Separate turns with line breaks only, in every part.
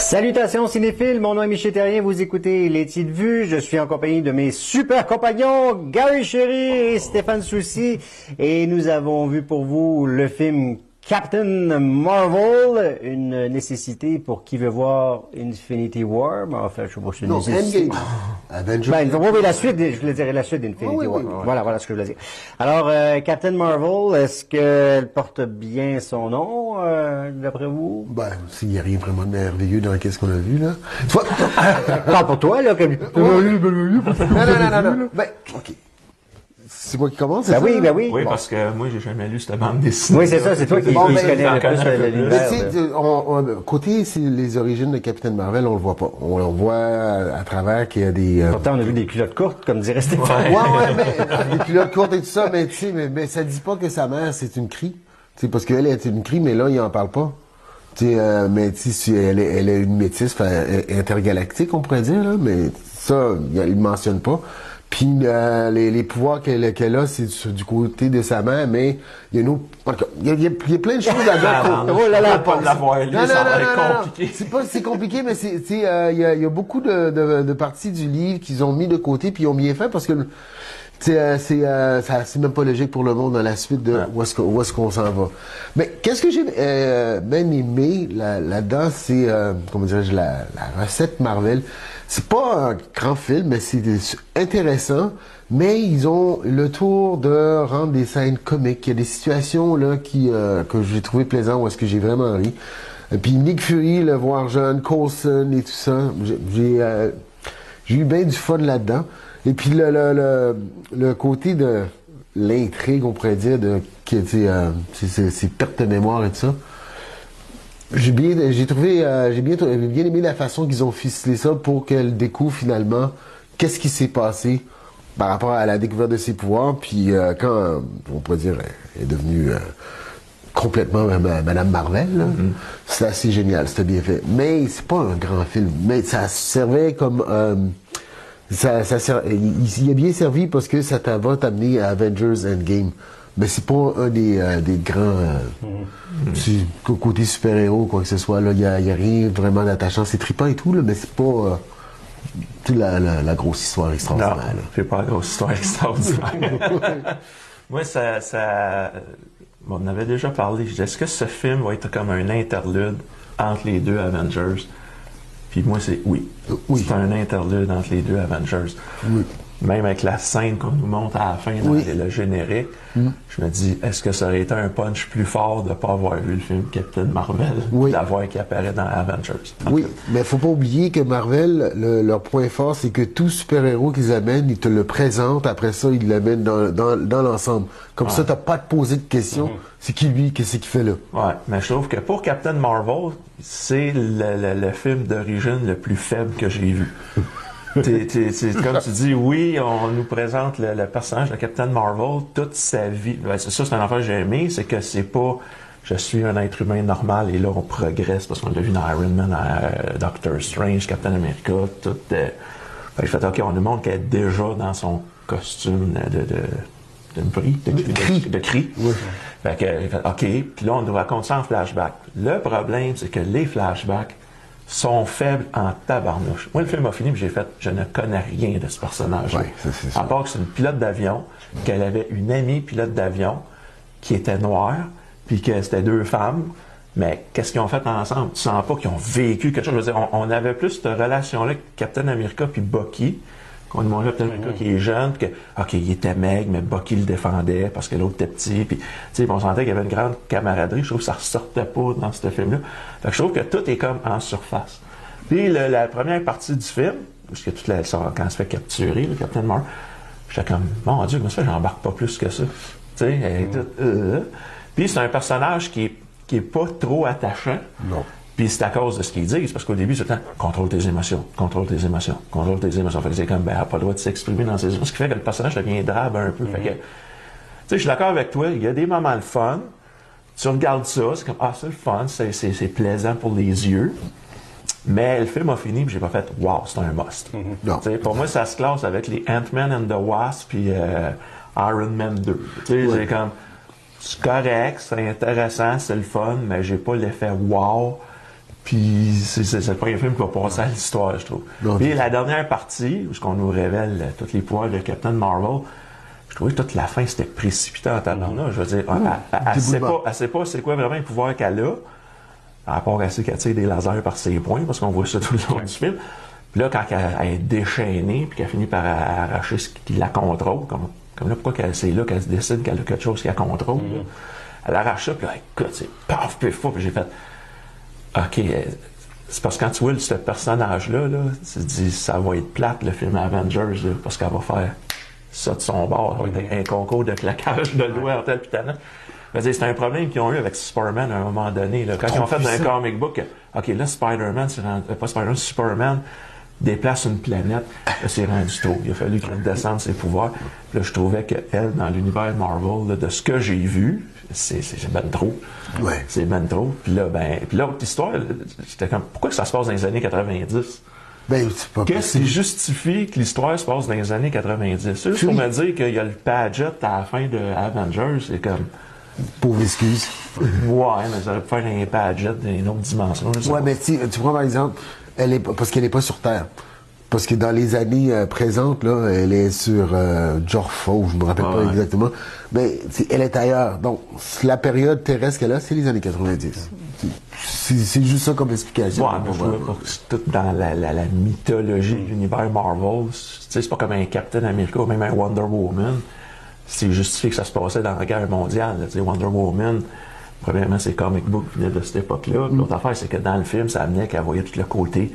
Salutations cinéphiles, mon nom est Michel Terrien, vous écoutez Les Petites Vues, je suis en compagnie de mes super compagnons Gary Chéry et Stéphane Soucy et nous avons vu pour vous le film Captain Marvel, une nécessité pour qui veut voir Infinity War, mais enfin je sais pas si c'est une nécessité.
Endgame. Avengers.
Ben, oui, la suite, je voulais dire la suite d'Infinity War.
Oui.
Voilà ce que je voulais dire. Alors, Captain Marvel, est-ce qu'elle porte bien son nom, d'après vous?
Ben, s'il n'y a rien vraiment de merveilleux dans qu'est-ce qu'on a vu, là.
Parle pour toi, là, comme...
Non. Ben, OK. C'est moi qui commence,
Ben oui, ben oui.
Oui,
Bon.
parce que moi, j'ai jamais lu cette bande dessinée.
Oui, c'est ça, c'est toi qui
Bon, ben,
connais le plus
Mais
l'univers.
tu sais, côté c'est les origines de Captain Marvel, on le voit pas. On le voit à travers qu'il y a des...
Pourtant, on a vu des culottes courtes, comme dirait Stéphane.
Ouais, mais des culottes courtes et tout ça, mais tu sais, mais ça dit pas que sa mère, c'est une crie. Tu sais, parce qu'elle est une crie, mais là, il en parle pas. Tu sais, mais tu sais, elle est une métisse intergalactique, on pourrait dire, là, mais ça, il mentionne pas. Puis les pouvoirs qu'elle a, c'est du côté de sa mère, mais il y a une autre... Il y a plein de choses à dire.
Oh là là,
pas de l'avoir lu, ça va être compliqué.
C'est compliqué, mais il y a beaucoup de parties du livre qu'ils ont mis de côté, puis ils ont bien fait, parce que c'est même pas logique pour le monde dans la suite de où est-ce qu'on s'en va. Mais qu'est-ce que j'ai bien aimé là-dedans, c'est comment dirais-je, la recette Marvel. C'est pas un grand film, mais c'est intéressant. Mais ils ont le tour de rendre des scènes comiques. Il y a des situations là que j'ai trouvé plaisantes, où est-ce que j'ai vraiment ri. Et puis Nick Fury, le voir jeune, Coulson et tout ça, j'ai eu bien du fun là-dedans. Et puis le côté de l'intrigue, on pourrait dire, c'est perte de mémoire et tout ça. J'ai bien aimé la façon qu'ils ont ficelé ça pour qu'elle découvre finalement qu'est-ce qui s'est passé par rapport à la découverte de ses pouvoirs. Puis quand, on pourrait dire, elle est devenue complètement Madame Marvel, là, c'est assez génial, c'était bien fait. Mais c'est pas un grand film, mais ça servait comme... il a bien servi parce que ça va t'amener à Avengers Endgame. Mais c'est pas un des grands côté super-héros, quoi que ce soit. Là, il y a rien vraiment d'attachant. C'est trippant et tout, là, mais c'est pas la grosse histoire extraordinaire.
Non, c'est pas la grosse histoire extraordinaire. Moi, bon, on avait déjà parlé. Je disais, est-ce que ce film va être comme un interlude entre les deux Avengers? Puis moi, c'est oui. C'est un interlude entre les deux Avengers. Oui. Même avec la scène qu'on nous montre à la fin dans le générique, je me dis, est-ce que ça aurait été un punch plus fort de ne pas avoir vu le film Captain Marvel, d'avoir qui apparaît dans Avengers?
Oui, mais faut pas oublier que Marvel, leur point fort, c'est que tout super-héros qu'ils amènent, ils te le présentent, après ça, ils l'amènent dans l'ensemble. Comme ça, t'as pas à te poser de questions. C'est qui lui, qu'est-ce qu'il fait là?
Ouais, mais je trouve que pour Captain Marvel, c'est le film d'origine le plus faible que j'ai vu. Comme tu dis, oui, on nous présente le personnage de Captain Marvel, toute sa vie. Ben, c'est ça, c'est un affaire que j'ai aimé, c'est que c'est pas je suis un être humain normal et là on progresse parce qu'on l'a vu dans Iron Man, Doctor Strange, Captain America, tout. J'ai fait OK, on nous montre qu'elle est déjà dans son costume de cri. Oui. Fait que, OK, puis là on nous raconte ça en flashback. Le problème, c'est que les flashbacks sont faibles en tabarnouche. Moi, le film a fini, puis j'ai fait, je ne connais rien de ce personnage-là.
Ouais,
à part que c'est une pilote d'avion, qu'elle avait une amie pilote d'avion qui était noire, puis que c'était deux femmes. Mais qu'est-ce qu'ils ont fait ensemble? Tu sens pas qu'ils ont vécu quelque chose. Je veux dire, on avait plus cette relation-là que Captain America puis Bucky. Qu'on nous montrait Captain America qui est jeune, puis que, OK, il était maigre, mais Bucky le défendait parce que l'autre était petit. Puis, tu sais, on sentait qu'il y avait une grande camaraderie. Je trouve que ça ressortait pas dans ce film-là. Fait que je trouve que tout est comme en surface. Puis, la première partie du film, parce que quand elle se fait capturer, le Captain Marvel, j'étais comme, mon Dieu, mais ça, j'embarque pas plus que ça. Tu sais, elle est toute, Puis, c'est un personnage qui est pas trop attachant.
Non.
Puis c'est à cause de ce qu'ils disent, parce qu'au début, c'est tout le temps contrôle tes émotions, contrôle tes émotions, contrôle tes émotions. Fait que c'est comme, ben, elle n'a pas le droit de s'exprimer dans ses émotions. Ce qui fait que le personnage devient drabe un peu. Fait que, tu sais, je suis d'accord avec toi, il y a des moments de fun. Tu regardes ça, c'est comme, ah, c'est le fun, c'est plaisant pour les yeux. Mais le film a fini, puis j'ai pas fait, wow, c'est un must.
Non.
Tu sais, pour moi, ça se classe avec les Ant-Man and the Wasp, puis Iron Man 2. Tu sais, c'est comme, c'est correct, c'est intéressant, c'est le fun, mais j'ai pas l'effet wow. Puis c'est le premier film qui va passer à l'histoire, je trouve. Puis la dernière partie, où on nous révèle tous les pouvoirs de Captain Marvel, je trouvais que toute la fin, c'était précipitant en talent-là. Je veux dire, elle sait pas c'est quoi vraiment le pouvoir qu'elle a, à part qu'elle sait qu'elle tire des lasers par ses poings, parce qu'on voit ça tout le long du film. Puis là, quand elle est déchaînée, puis qu'elle finit par arracher ce qui la contrôle, comme là, pourquoi c'est là qu'elle se décide qu'elle a quelque chose qui la contrôle, là. Elle arrache ça, puis là, écoute, c'est paf, pif, paf, puis j'ai fait, OK, c'est parce que quand tu vois ce personnage-là, là, tu te dis, ça va être plate, le film Avengers, là, parce qu'elle va faire ça de son bord, un concours de claquage de doigts en tel puis talent. C'est un problème qu'ils ont eu avec Superman à un moment donné. Là. Quand ils ont fait dans un comic book, OK, là, Superman déplace une planète, là, c'est rendu tôt. Il a fallu qu'elle descende ses pouvoirs. Puis là, je trouvais qu'elle, dans l'univers Marvel, là, de ce que j'ai vu, c'est ben trop.
Ouais.
C'est ben trop. Puis là, l'autre histoire, j'étais comme, pourquoi que ça se passe dans les années 90?
Ben, c'est pas
Qu'est-ce qui justifie que l'histoire se passe dans les années 90? C'est juste pour me dire qu'il y a le Padgett à la fin de Avengers, c'est comme...
Pauvre excuse.
Ouais, mais ça aurait pu faire un Padgett dans une autre dimension.
Ouais, mais tu prends par exemple, parce qu'elle n'est pas sur Terre. Parce que dans les années présentes, là, elle est sur Jorfo, je me rappelle pas exactement. Mais elle est ailleurs. Donc, la période terrestre qu'elle a, c'est les années 90. C'est juste ça comme explication.
Ouais, mais je vois pas que c'est tout dans la mythologie de l'univers Marvel. C'est pas comme un Captain America ou même un Wonder Woman. C'est justifié que ça se passait dans la guerre mondiale. Là, Wonder Woman, premièrement, c'est comic book qui venait de cette époque-là. L'autre affaire, c'est que dans le film, ça amenait qu'elle voyait tout le côté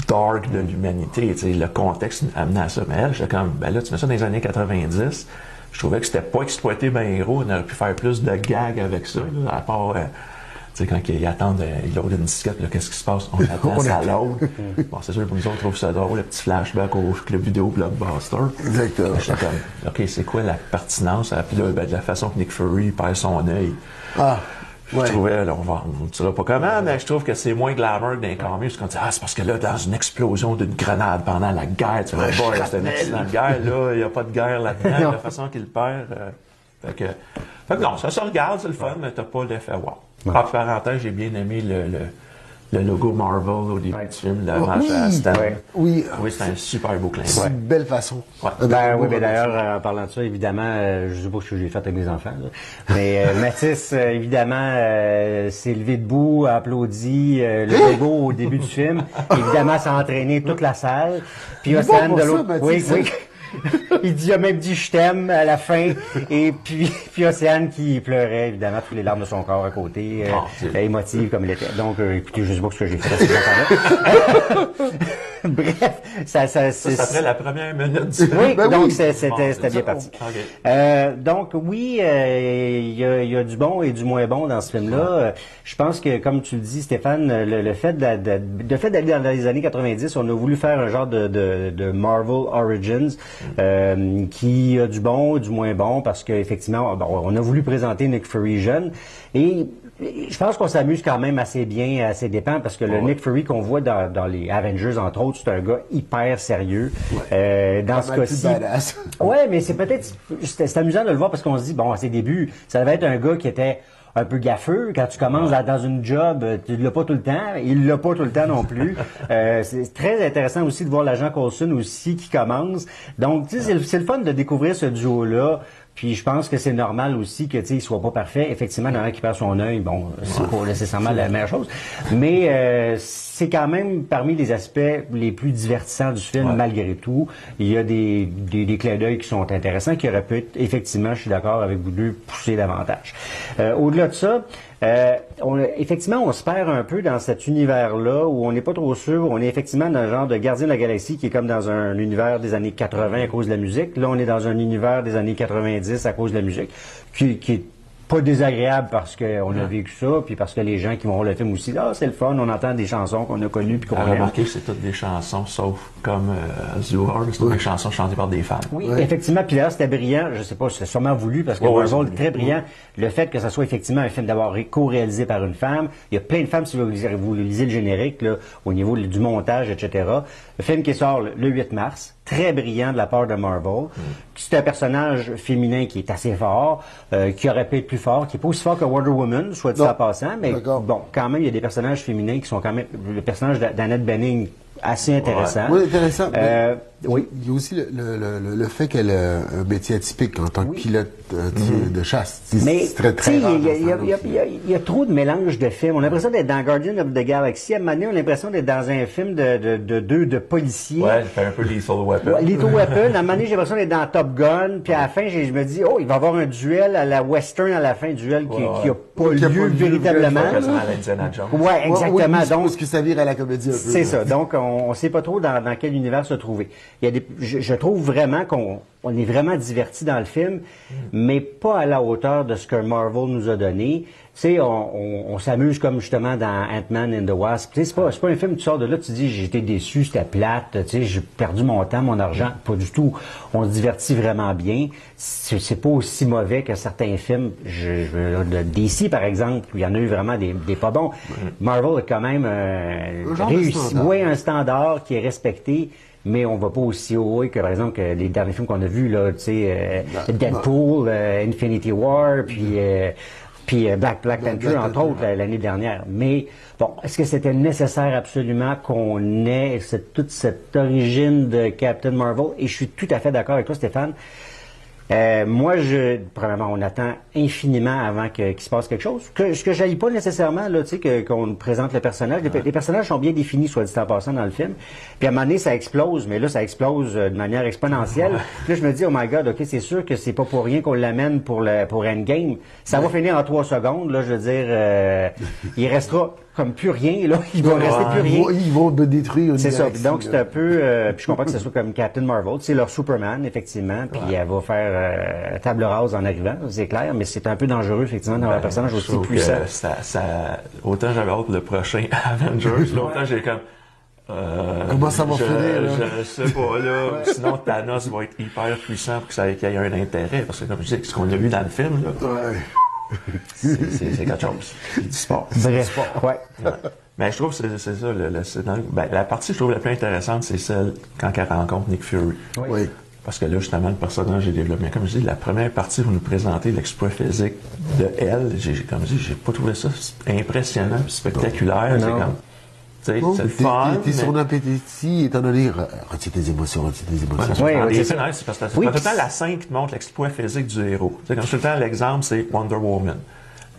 dark de l'humanité. Le contexte amenait à ça. Mais elle, j'étais comme, ben là, tu mets ça dans les années 90. Je trouvais que c'était pas exploité bien héros. On aurait pu faire plus de gags avec ça, là, à part... quand ils attendent, ils loadent une disquette, là, qu'est-ce qui se passe? On attend, ça load. Bon, c'est sûr, pour nous autres, on trouve ça drôle, le petit flashback au club vidéo Blockbuster.
Exactement.
J'étais comme, OK, c'est quoi la pertinence? Puis là, de la façon que Nick Fury perd son œil.
Ah, ouais.
Je trouvais, là, on ne dira pas comment, mais je trouve que c'est moins glamour d'un comics. Parce qu'on dit, c'est parce que là, dans une explosion d'une grenade pendant la guerre, tu vois, c'est un accident de guerre, là, il n'y a pas de guerre là-dedans, la façon qu'il perd. Fait que non, ça se regarde, c'est le fun, mais t'as pas l'effet wow. Par parenthèse, j'ai bien aimé le logo Marvel au début du film, l'hommage à Stan.
Oui,
c'est un super beau clin d'œil.
C'est une belle façon.
Oui, mais d'ailleurs, en parlant de ça, évidemment, je sais pas ce que j'ai fait avec mes enfants, là. Mais Mathis, évidemment, s'est levé debout, a applaudi le logo au début du film. Évidemment, ça a entraîné toute la salle. Puis Océane de l'autre... Oui. Il a même dit je t'aime à la fin. Et puis Océane qui pleurait, évidemment, toutes les larmes de son corps à côté, émotive comme elle était. Donc, écoutez, je sais pas ce que j'ai fait à ces enfants-là. Bref, ça
c'est après la première minute du film.
Oui, donc c'était bien parti.
Okay.
Donc oui, il y a du bon et du moins bon dans ce film-là. Je pense que, comme tu le dis, Stéphane, le fait d'aller dans les années 90, on a voulu faire un genre de Marvel Origins qui a du bon et du moins bon parce qu'effectivement, on a voulu présenter Nick Fury jeune et je pense qu'on s'amuse quand même assez bien à ses dépens parce que le Nick Fury qu'on voit dans les Avengers, entre autres, c'est un gars hyper sérieux. Dans ce cas-ci... Ouais, mais c'est amusant de le voir parce qu'on se dit, bon, à ses débuts, ça devait être un gars qui était un peu gaffeux. Quand tu commences dans une job, tu l'as pas tout le temps. Il l'a pas tout le temps non plus. C'est très intéressant aussi de voir l'agent Coulson aussi qui commence. Donc, tu sais, c'est le fun de découvrir ce duo-là. Puis je pense que c'est normal aussi que, tu sais, il soit pas parfait. Effectivement, il y en a un qui perd son œil, bon, c'est pas nécessairement la meilleure chose. Mais c'est quand même parmi les aspects les plus divertissants du film, malgré tout. Il y a des clins d'œil qui sont intéressants, qui auraient pu être, effectivement, je suis d'accord avec vous deux, pousser davantage. Au-delà de ça, effectivement, on se perd un peu dans cet univers-là où on n'est pas trop sûr. On est effectivement dans un genre de Gardien de la Galaxie qui est comme dans un univers des années 80 à cause de la musique. Là, on est dans un univers des années 90 à cause de la musique, qui est pas désagréable parce qu'on a vécu ça, puis parce que les gens qui vont voir le film aussi, c'est le fun, on entend des chansons qu'on a connues puis qu'on aime.
Remarquez que c'est toutes des chansons, sauf comme Zuhar, c'est des chansons chantées par des femmes.
Oui, effectivement, puis là, c'était brillant, je sais pas, c'est sûrement voulu, parce que Marvel est très brillant, le fait que ça soit effectivement un film d'abord co-réalisé par une femme, il y a plein de femmes, si vous lisez le générique, là, au niveau du montage, etc. Le film qui sort le 8 mars, très brillant de la part de Marvel. C'est un personnage féminin qui est assez fort, qui aurait pu être plus fort, qui est pas aussi fort que Wonder Woman, soit dit
Non.
en passant, mais
D'accord.
bon, quand même, il y a des personnages féminins qui sont quand même, le personnage d'Annette Bening, assez intéressant.
Oui, intéressant.
Oui.
Il y a aussi le fait qu'elle a un métier atypique en tant que pilote de chasse.
Mais,
C'est très,
tu
très
sais,
rare
il y a-
dans ce
il y a-
temps-là
il y a-
aussi.
il y a- il y a trop de mélange de films. On a l'impression d'être dans Guardian of the Galaxy. À un moment donné, on a l'impression d'être dans un film de policiers.
Ouais, il fait un peu Lethal Weapon.
Ouais, Lethal Weapon. À un moment donné, j'ai l'impression d'être dans Top Gun. Puis à la fin, je me dis, oh, il va y avoir un duel à la western à la fin, duel qui a pas
Qui a pas
lieu
lieu,
véritablement.
Quasiment à l'Indiana Jones.
Ouais, exactement.
Oui,
Donc,
parce que ça vire à la comédie un peu.
c'est ça. Donc, on ne sait pas trop dans quel univers se trouver. Il y a je trouve vraiment on est vraiment diverti dans le film, mais pas à la hauteur de ce que Marvel nous a donné. Tu sais, on s'amuse comme justement dans Ant-Man and the Wasp. Tu sais, c'est pas un film, tu sors de là, tu dis, j'ai été déçu, c'était plate, tu sais, j'ai perdu mon temps, mon argent. Pas du tout. On se divertit vraiment bien. C'est pas aussi mauvais que certains films. De DC, par exemple, où il y en a eu vraiment des pas bons. Marvel a quand même
genre de
réussi.
standard.
Oui, un standard qui est respecté. Mais on va pas aussi haut que, par exemple, que les derniers films qu'on a vus, là, tu sais, Deadpool, Infinity War, puis Black Panther, entre autres, l'année dernière. Mais, bon, est-ce que c'était nécessaire absolument qu'on ait toute cette origine de Captain Marvel? Et je suis tout à fait d'accord avec toi, Stéphane. Moi, premièrement, on attend infiniment avant qu'il se passe quelque chose. Ce que j'aille pas nécessairement, là, tu sais, qu'on nous présente le personnage. Les personnages sont bien définis, soit dit en passant, dans le film. Puis à un moment donné, ça explose, mais là, ça explose de manière exponentielle. Puis là, je me dis, oh my God, OK, c'est sûr que c'est pas pour rien qu'on l'amène pour Endgame. Ça va finir en 3 secondes, là, je veux dire, il restera comme plus rien, là. Il va rester plus rien.
Ils vont me détruire.
C'est ça. Donc, c'est un peu... puis je comprends que ce soit comme Captain Marvel. C'est leur Superman, effectivement. Puis elle va faire table rase en arrivant, c'est clair. Mais c'est un peu dangereux, effectivement, d'avoir un personnage aussi puissant.
Autant j'avais hâte pour le prochain Avengers, autant j'ai comme...
Comment ça va finir, là?
Je sais pas, là. Sinon, Thanos va être hyper puissant pour qu'il y ait un intérêt. Parce que, comme je dis, ce qu'on a vu dans le film, là,
Ouais.
c'est quelque chose. C'est du sport.
Bref, ouais.
Mais je trouve que c'est ça. La partie que je trouve la plus intéressante, c'est celle quand elle rencontre Nick Fury.
Oui.
Parce que là, justement, le personnage est développé. Mais comme je dis, la première partie, vous nous présentez l'exploit physique de elle. Comme je dis, j'ai pas trouvé ça impressionnant et spectaculaire. C'est comme, tu sais, c'est le fun.
Il était sur un appétit, étant donné, retire tes émotions, retire tes émotions.
Oui,
Les
c'est
films,
ça.
c'est parce que c'est
Oui,
tout le temps
puis-
la scène qui montre l'exploit physique du héros. Tu sais, comme tout le temps, l'exemple, c'est Wonder Woman.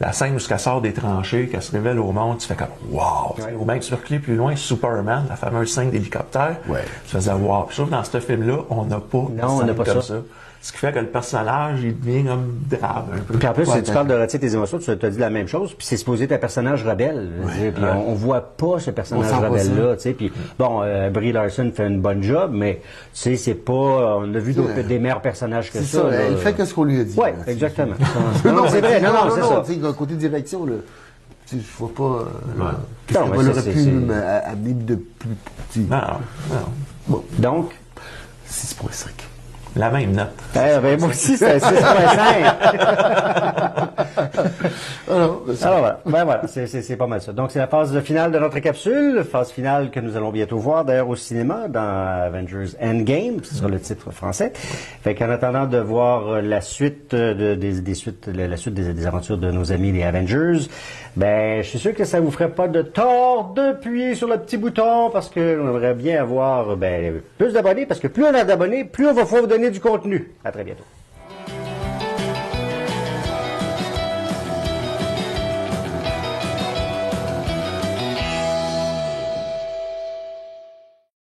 La scène où elle sort des tranchées, qu'elle se révèle au monde, tu fais comme wow!
Ouais.
Ou même tu recules plus loin, Superman, la fameuse scène d'hélicoptère,
Ouais.
tu faisais wow. Puis je trouve que dans ce film-là, on n'a pas de
on
scène
n'a pas
comme
ça.
Ce qui fait que le personnage, il devient comme drabe un peu.
Puis en plus,
Ouais,
tu parles de retirer tes émotions, tu as dit la même chose, puis c'est supposé être un personnage rebelle. Je veux dire, puis on voit pas ce personnage
On sent pas
rebelle-là, tu sais. Puis bon, Brie Larson fait une bonne job, mais tu sais, c'est pas... On a vu des meilleurs personnages que
C'est
ça.
ça,
là.
elle fait que ce qu'on lui a dit.
Oui,
là.
exactement. non, c'est vrai, non, c'est ça.
Tu sais, côté direction, là, tu sais, je vois pas. Qu'est-ce
Non,
qu'elle
mais
aurait
c'est-
pu
c'est-
amener de plus petit.
Non, non.
Donc,
6.5.
La même note.
moi aussi, c'est 6.5.
Alors,
Alors voilà, voilà, c'est pas mal ça. Donc c'est la phase finale de notre capsule, phase finale que nous allons bientôt voir d'ailleurs au cinéma dans Avengers Endgame, ce sera le titre français. Fait qu'en attendant de voir la suite la suite des aventures de nos amis les Avengers, ben je suis sûr que ça vous ferait pas de tort d'appuyer sur le petit bouton parce que on aimerait bien avoir plus d'abonnés parce que plus on a d'abonnés, plus on va pouvoir vous donner du contenu. À très bientôt.